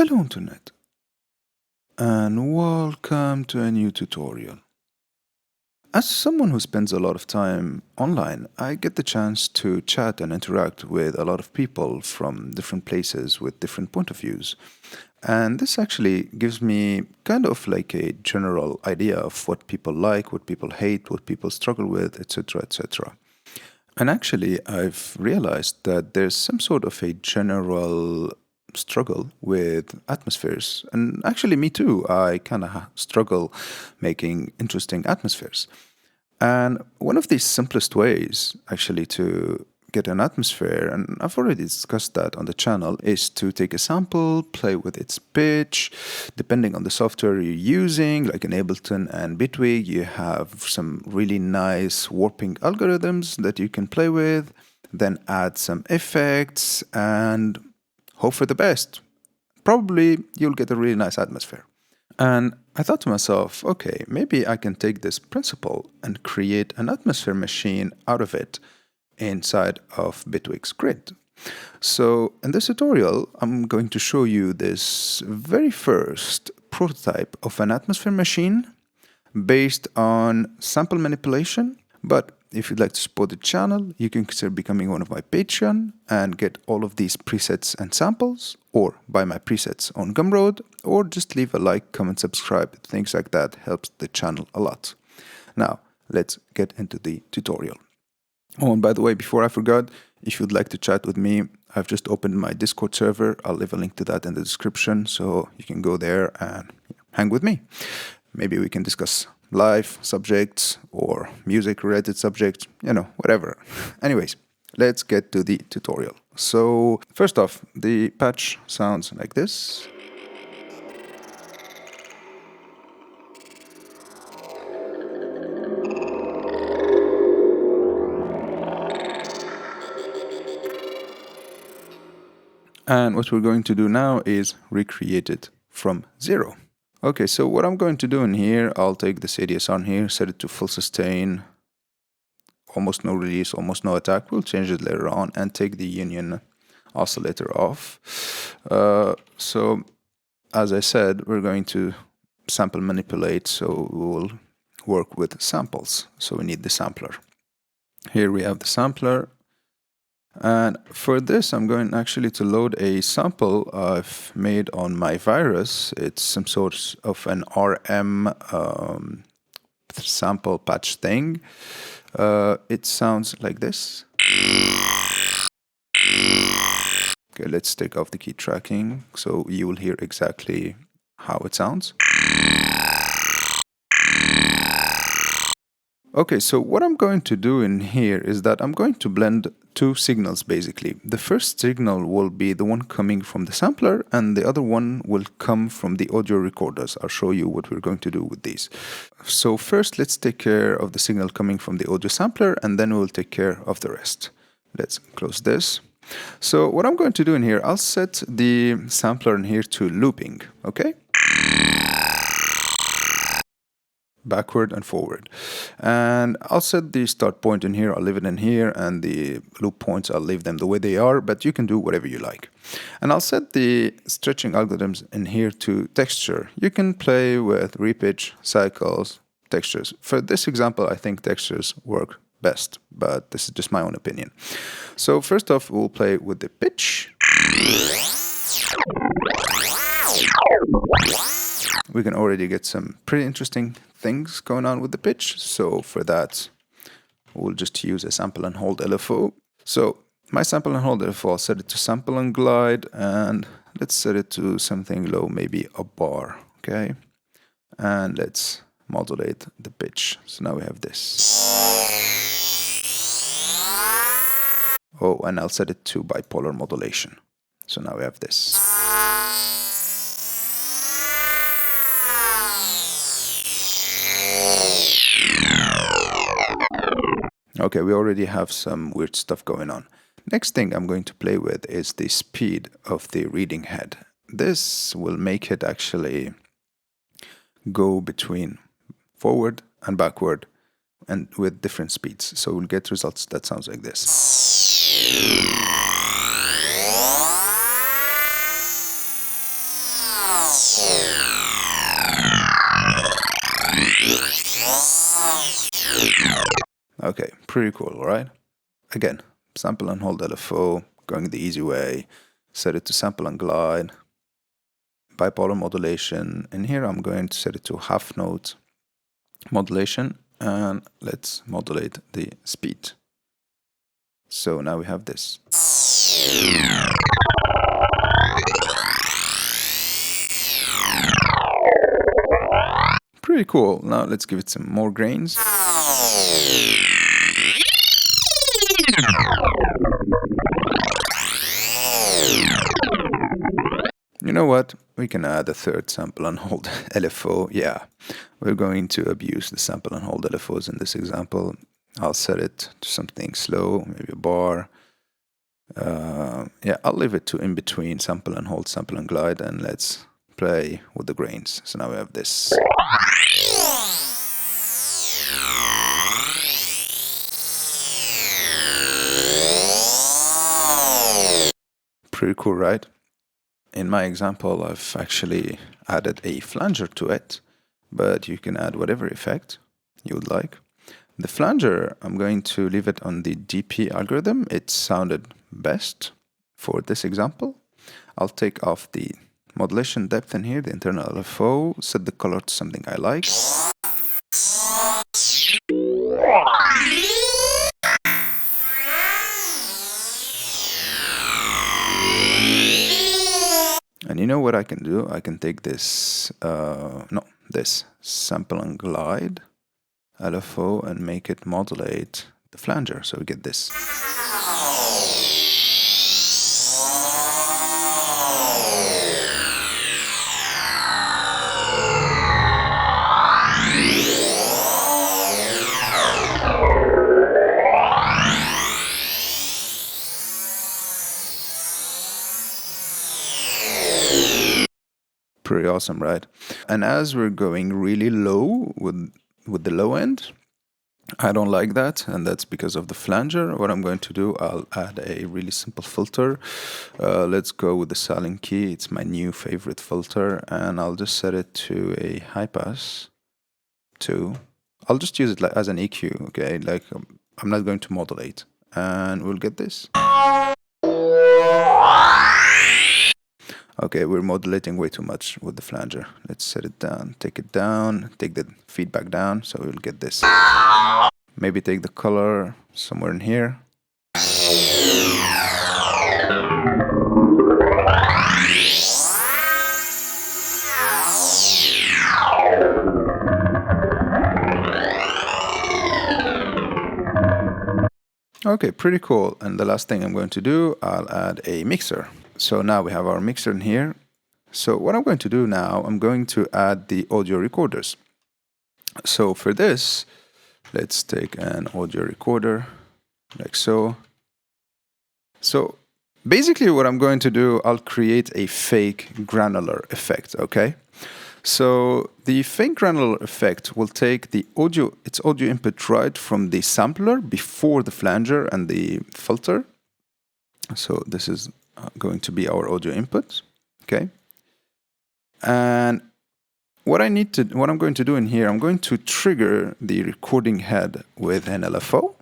Hello Internet, and welcome to a new tutorial. As someone who spends a lot of time online, I get the chance to chat and interact with a lot of people from different places with different point of views. And this actually gives me kind of like a general idea of what people like, what people hate, what people struggle with, etc., etc. And actually, I've realized that there's some sort of a general struggle with atmospheres. And actually, me too. I kind of struggle making interesting atmospheres. And one of the simplest ways, actually, to get an atmosphere, and I've already discussed that on the channel, is to take a sample, play with its pitch. Depending on the software you're using, like in Ableton and Bitwig, you have some really nice warping algorithms that you can play with, then add some effects and hope for the best. Probably you'll get a really nice atmosphere. And I thought to myself, okay, maybe I can take this principle and create an atmosphere machine out of it inside of Bitwig's grid. So in this tutorial, I'm going to show you this very first prototype of an atmosphere machine based on sample manipulation. But if you'd like to support the channel, you can consider becoming one of my Patreon and get all of these presets and samples, or buy my presets on Gumroad, or just leave a like, comment, subscribe. Things like that helps the channel a lot. Now, let's get into the tutorial. Oh, and by the way, before I forgot, if you'd like to chat with me, I've just opened my Discord server. I'll leave a link to that in the description, so you can go there and hang with me. Maybe we can discuss life subjects or music related subjects, whatever. Anyways, let's get to the tutorial. So first off, the patch sounds like this. And what we're going to do now is recreate it from zero. Okay, so what I'm going to do in here, I'll take this ADS on here, set it to full sustain, almost no release, almost no attack. We'll change it later on and take the union oscillator off. So as I said, we're going to sample manipulate, so we will work with samples. So we need the sampler. Here we have the sampler. And for this, I'm going actually to load a sample I've made on my virus. It's some sort of an RM sample patch thing. It sounds like this. Okay, let's take off the key tracking so you will hear exactly how it sounds. Okay, so what I'm going to do in here is that I'm going to blend two signals basically. The first signal will be the one coming from the sampler, and the other one will come from the audio recorders. I'll show you what we're going to do with these. So first, let's take care of the signal coming from the audio sampler, and then we'll take care of the rest. Let's close this. So what I'm going to do in here, I'll set the sampler in here to looping, okay? Backward and forward. And I'll set the start point in here, I'll leave it in here, and the loop points, I'll leave them the way they are, but you can do whatever you like. And I'll set the stretching algorithms in here to texture. You can play with repitch, cycles, textures. For this example, I think textures work best, but this is just my own opinion. So first off, we'll play with the pitch. We can already get some pretty interesting things going on with the pitch. So for that, we'll just use a sample and hold LFO. So my sample and hold LFO, I'll set it to sample and glide, and let's set it to something low, maybe a bar, okay? And let's modulate the pitch. So now we have this. Oh, and I'll set it to bipolar modulation. So now we have this. Okay, we already have some weird stuff going on. Next thing I'm going to play with is the speed of the reading head. This will make it actually go between forward and backward and with different speeds. So we'll get results that sounds like this. Okay, pretty cool, right? Again, sample and hold LFO, going the easy way, set it to sample and glide, bipolar modulation. In here I'm going to set it to half note modulation, and let's modulate the speed. So now we have this. Pretty cool. Now let's give it some more grains. You know what? We can add a third sample and hold LFO. Yeah, we're going to abuse the sample and hold LFOs in this example. I'll set it to something slow, maybe a bar. Yeah, I'll leave it to in between sample and hold, sample and glide, and let's play with the grains. So now we have this. Pretty cool, right? In my example, I've actually added a flanger to it, but you can add whatever effect you would like. The flanger, I'm going to leave it on the DP algorithm. It sounded best for this example. I'll take off the modulation depth in here, the internal LFO, set the color to something I like. And you know what I can do? I can take this, this sample and glide LFO and make it modulate the flanger. So we get this. Pretty awesome, right? And as we're going really low with the low end, I don't like that, and that's because of the flanger. What I'm going to do, I'll add a really simple filter. Let's go with the silent key. It's my new favorite filter, and I'll just set it to a high pass 2. I'll just use it as an EQ, okay? Like I'm not going to modulate, and we'll get this. Okay, we're modulating way too much with the flanger. Let's set it down, take the feedback down, so we'll get this. Maybe take the color somewhere in here. Okay, pretty cool. And the last thing I'm going to do, I'll add a mixer. So now we have our mixer in here. So what I'm going to do now, I'm going to add the audio recorders. So for this, let's take an audio recorder, like so. So basically what I'm going to do, I'll create a fake granular effect, okay? So the fake granular effect will take the audio, its audio input right from the sampler before the flanger and the filter. So this is going to be our audio input, okay? And what I'm going to do in here, I'm going to trigger the recording head with an LFO,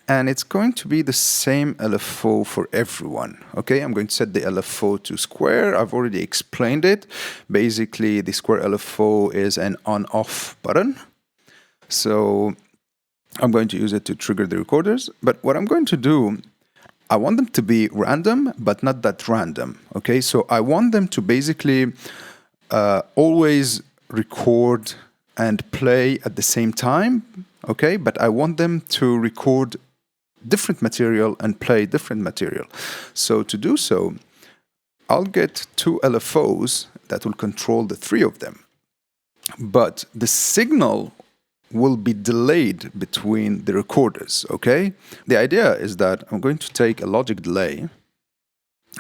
and it's going to be the same LFO for everyone, okay? I'm going to set the LFO to square. I've already explained it. Basically, the square LFO is an on-off button. So I'm going to use it to trigger the recorders. But what I'm going to do, I want them to be random, but not that random, okay? So I want them to basically always record and play at the same time, okay? But I want them to record different material and play different material. So to do so, I'll get 2 LFOs that will control the 3 of them. But the signal will be delayed between the recorders, okay? The idea is that I'm going to take a logic delay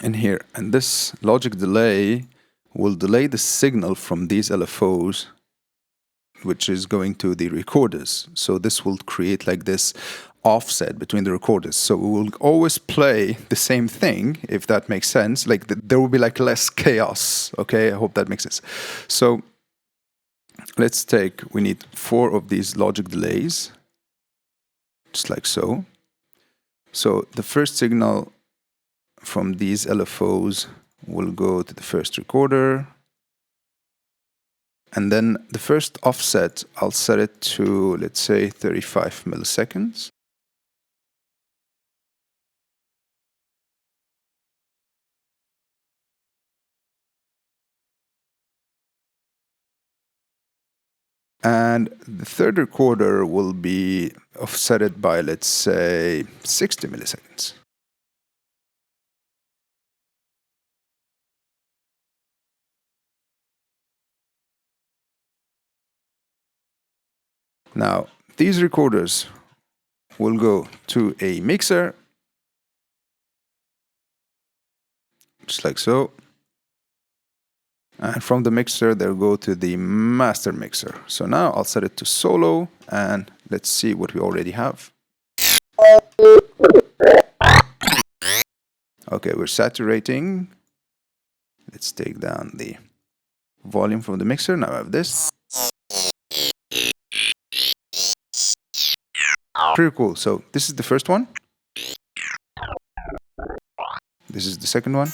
in here, and this logic delay will delay the signal from these LFOs, which is going to the recorders. So this will create like this offset between the recorders. So we will always play the same thing, if that makes sense. Like there will be like less chaos. Okay, I hope that makes sense. So let's take, we need 4 of these logic delays, just like so. So the first signal from these LFOs will go to the first recorder. And then the first offset, I'll set it to, let's say, 35 milliseconds. And the third recorder will be offset by, let's say, 60 milliseconds. Now, these recorders will go to a mixer, just like so. And from the mixer, they'll go to the master mixer. So now I'll set it to solo, and let's see what we already have. Okay, we're saturating. Let's take down the volume from the mixer. Now I have this. Pretty cool. So this is the first one. This is the second one.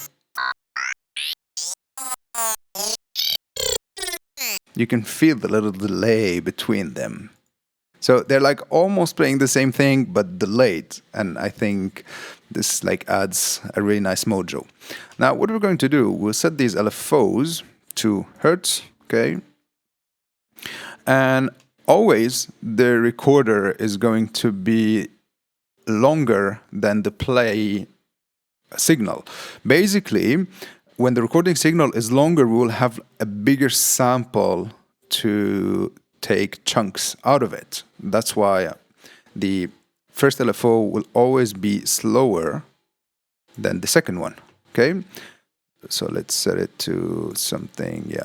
You can feel the little delay between them. So they're like almost playing the same thing, but delayed. And I think this like adds a really nice mojo. Now what we're going to do, we'll set these LFOs to hertz, okay? And always the recorder is going to be longer than the play signal. Basically, when the recording signal is longer, we will have a bigger sample to take chunks out of it. That's why the first LFO will always be slower than the second one, okay? So let's set it to something,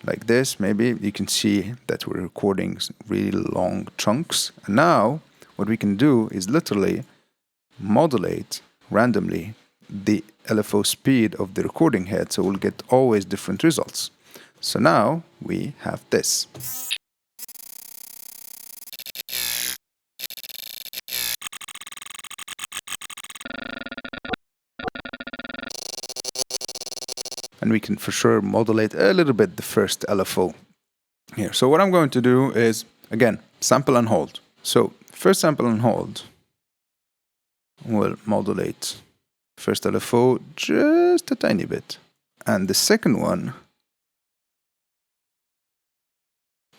like this. Maybe you can see that we're recording really long chunks. And now what we can do is literally modulate randomly the LFO speed of the recording head, so we'll get always different results. So now we have this. And we can for sure modulate a little bit the first LFO here. So what I'm going to do is, again, sample and hold. So first sample and hold will modulate first LFO just a tiny bit. And the second one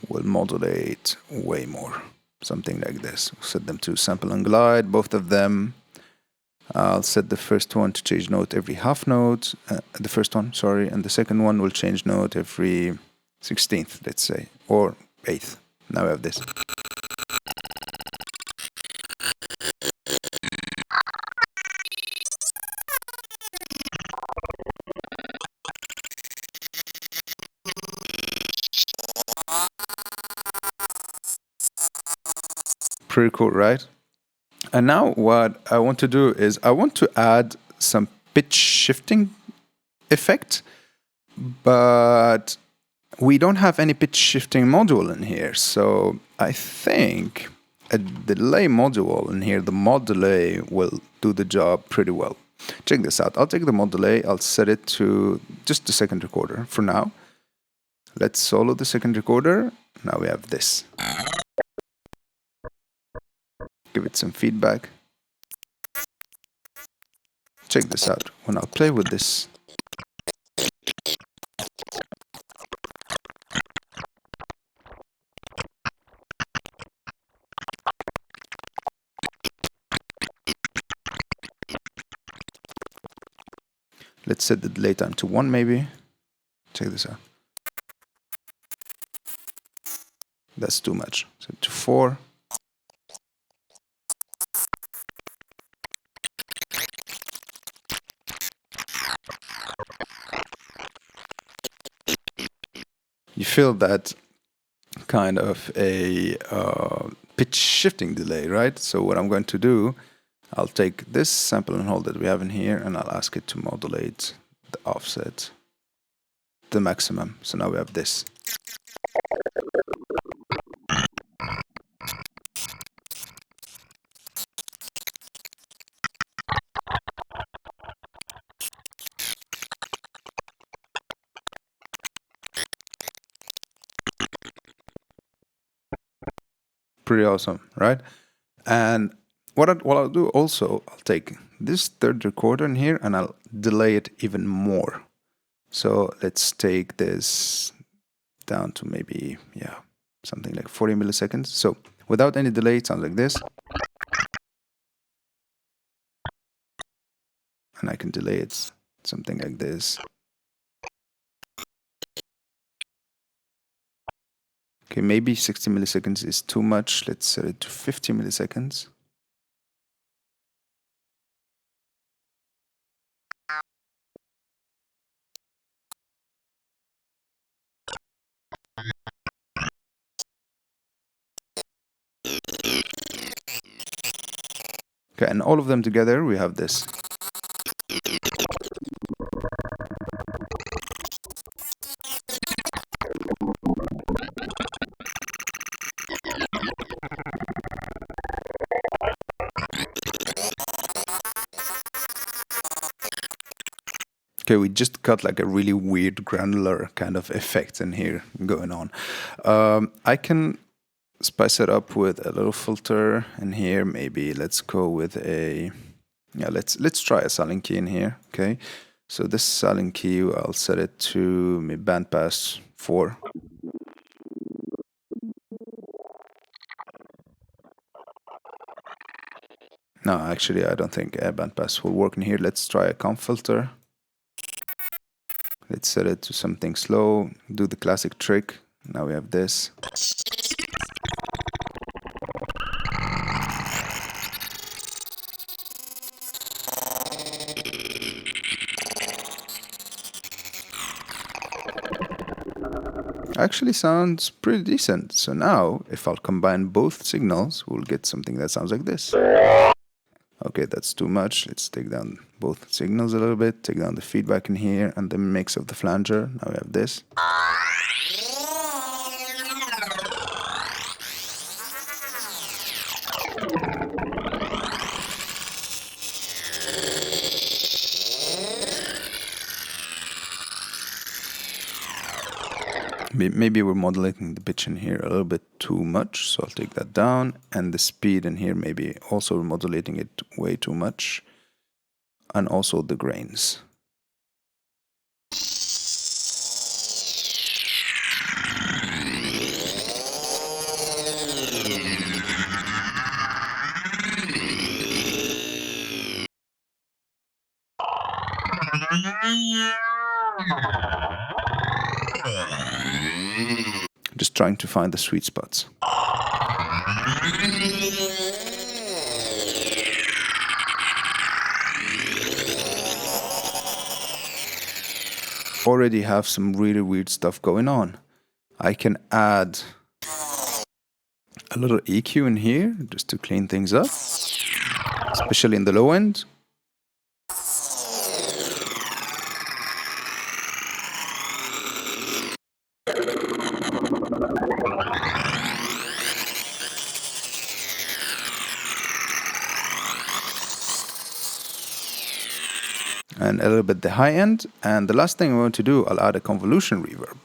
will modulate way more. Something like this. Set them to sample and glide, both of them. I'll set the first one to change note every half note. The first one, sorry. And the second one will change note every 16th, let's say, or 8th. Now we have this. Pretty cool, right? And now what I want to do is I want to add some pitch shifting effect, but we don't have any pitch shifting module in here. So I think a delay module in here, the mod delay, will do the job pretty well. Check this out. I'll take the mod delay. I'll set it to just the second recorder for now. Let's solo the second recorder. Now we have this. Give it some feedback. Check this out. When I'll play with this, let's set the delay time to 1 maybe. Check this out. That's too much. Set to 4. You feel that kind of a pitch shifting delay, right? So what I'm going to do, I'll take this sample and hold that we have in here, and I'll ask it to modulate the offset to the maximum. So now we have this. Pretty awesome, right? And what I'll do also, I'll take this third recorder in here and I'll delay it even more. So let's take this down to maybe, yeah, something like 40 milliseconds. So without any delay, it sounds like this. And I can delay it something like this. Okay, maybe 60 milliseconds is too much. Let's set it to 50 milliseconds. Okay, and all of them together, we have this. Okay, we just got like a really weird granular kind of effect in here going on. I can spice it up with a little filter in here. Maybe let's go with a, yeah, let's try a silent key in here. Okay, so this silent key, I'll set it to my bandpass 4. No, actually, I don't think a bandpass will work in here. Let's try a comp filter. Let's set it to something slow, do the classic trick. Now we have this. Actually sounds pretty decent. So now, if I'll combine both signals, we'll get something that sounds like this. Okay, that's too much. Let's take down both signals a little bit, take down the feedback in here and the mix of the flanger. Now we have this. Maybe we're modulating the pitch in here a little bit too much, so I'll take that down. And the speed in here, maybe also modulating it way too much. And also the grains. Just trying to find the sweet spots. Already have some really weird stuff going on. I can add a little EQ in here just to clean things up, especially in the low end. And a little bit the high end. And the last thing I want to do, I'll add a convolution reverb.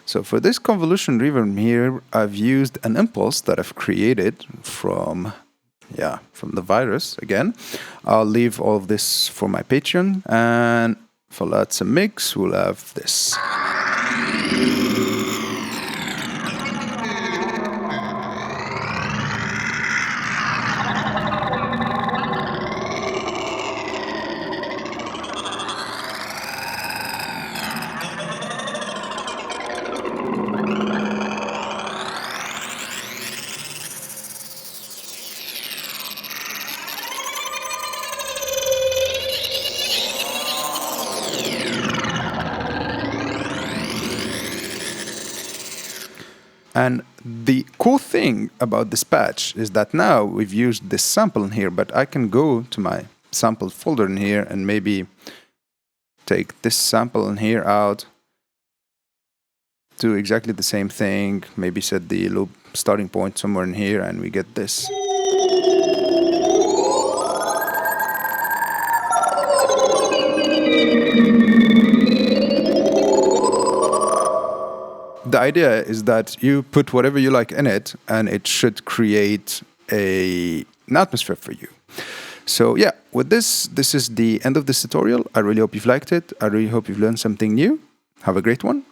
So for this convolution reverb here, I've used an impulse that I've created from the virus again. I'll leave all of this for my Patreon, and for Let's Mix, we'll have this. And the cool thing about this patch is that now we've used this sample in here, but I can go to my sample folder in here and maybe take this sample in here out, do exactly the same thing, maybe set the loop starting point somewhere in here, and we get this. The idea is that you put whatever you like in it, and it should create an atmosphere for you. So yeah, with this is the end of this tutorial. I really hope you've liked it. I really hope you've learned something new. Have a great one.